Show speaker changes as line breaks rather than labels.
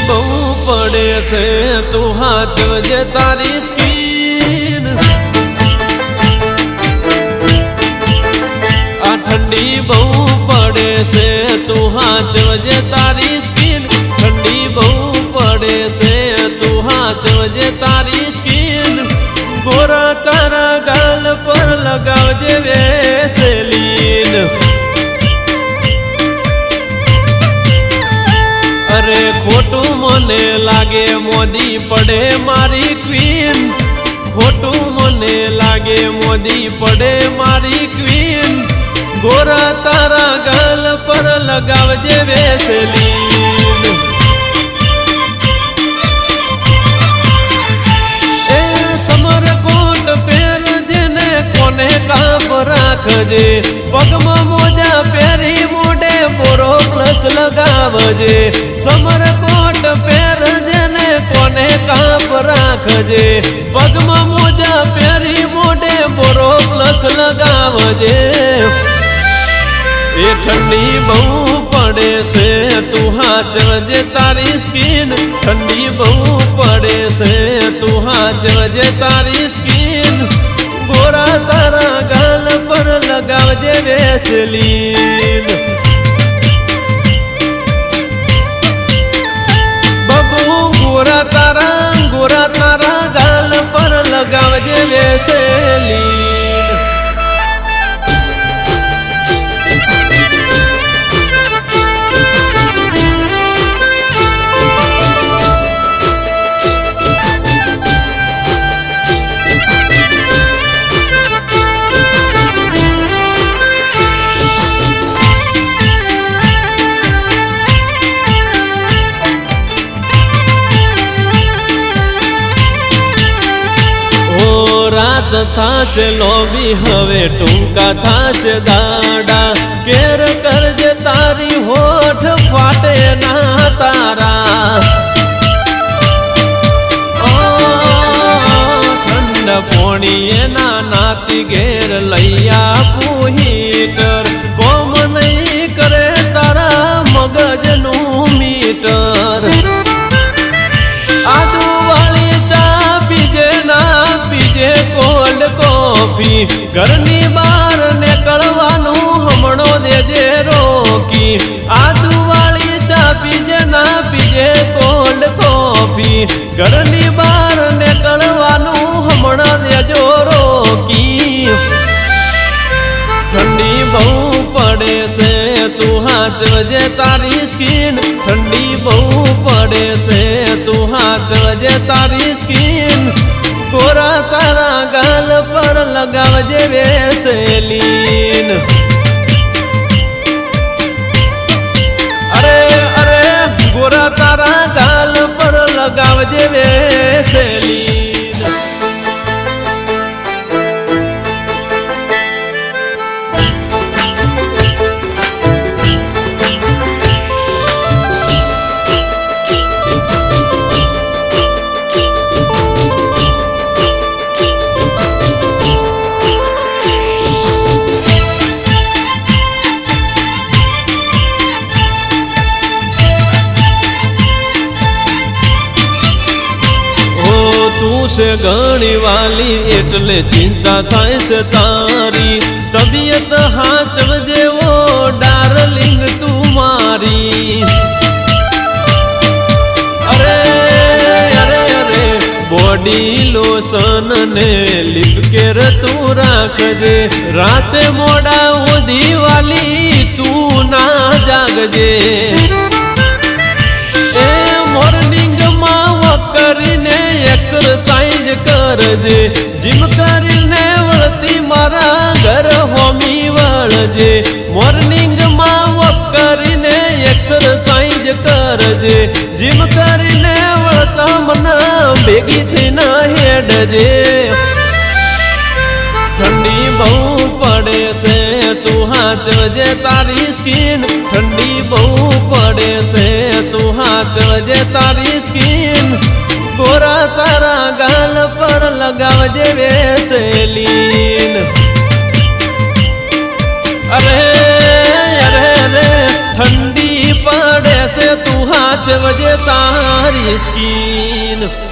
બહુ પડે છે તું હાચવજે તારી સ્કીન આ ઠંડી બહુ પડે છે તું હાચવજે તારી સ્કીન ઠંડી બહુ પડે છે તું હાચવજે તારી સ્કીન ગોરા તારા ગાલ પર લગાવજે વેસલીન અરે ખોટું મને લાગે મોદી પડે મારી ક્વીન ખોટું મને લાગે મોદી પડે મારી ક્વીન ગોરા તારા ગાલ પર લગાવજે વેસલીન એ સમરકોટ પહેરજે ને કોને કાપ રાખજે પગમાં મોજા પહેરી મોઢે બોરો પ્લસ લગાવજે સમરકોટ પહેરજે ને કોને કાપ રાખજે પગમાં મોજા પહેરી મોઢે બોરો પ્લસ લગાવજે એ ઠંડી બહુ પડે છે તું હાચવજે તારી સ્કીન ઠંડી બહુ પડે છે તું હાચવજે તારી સ્કીન ગોરા તારા ગાલ પર લગાવજે વેસલીન બબુ ગોરા તારા ગાલ પર લગાવજે વેસલીન રાત થાશે લોબી હવે ટૂંકા થાશે દાડા કેર કરજે તારી હોઠ ફાટે ના તારા ઠંડ પોણી એના નાતી ઘેર લઈ આપું હીટર કોમ નહીં કરે તારા મગજનું મીટર આદુ વાળી ચા પીજે ના પીજે કોલ્ડ કોફી ઘરની બહાર નીકળવાનું હમણો દેજે રોકી આદુ વાળી ચા પીજે ના પીજે કોલ્ડ કોફી ઘરની બહાર નીકળવાનું હમણો દેજો રોકી ઠંડી બહુ પડે છે તું હાચવજે તારી સ્કીન ઠંડી બહુ પડે છે તું હાચવજે તારી સ્કીન ગોરા તારા ગાલ પર લગાવજે વેસલીન અરે ગોરા તારા ગાલ પર લગાવજે વેસલીન से घणी वाली एटले चिंता थाय से तारी तबियत हाचवजे वो डार्लिंग तुम्हारी अरे बॉडी लोशन ने लिप केर तू राखजे राते मोड़ा उदी वाली तू ना जागजे मॉर्निंग में वॉक करीने एक्सरसाइज करजे जिम करीने वळती मारा घर होमी वळजे मॉर्निंग में वॉक करीने एक्सरसाइज करजे जिम करीने वळता मना भेगी थीने हेडजे ठंडी बहु पड़े से तू हाचवजे तारी स्किन ठंडी बहु पड़े से तू हाचवजे तारी स्किन गोरा तारा गाल पर लगावजे वेसलीन अरे अरे अरे ठंडी पड़े से तू हाचवजे तारी તારી સ્કીન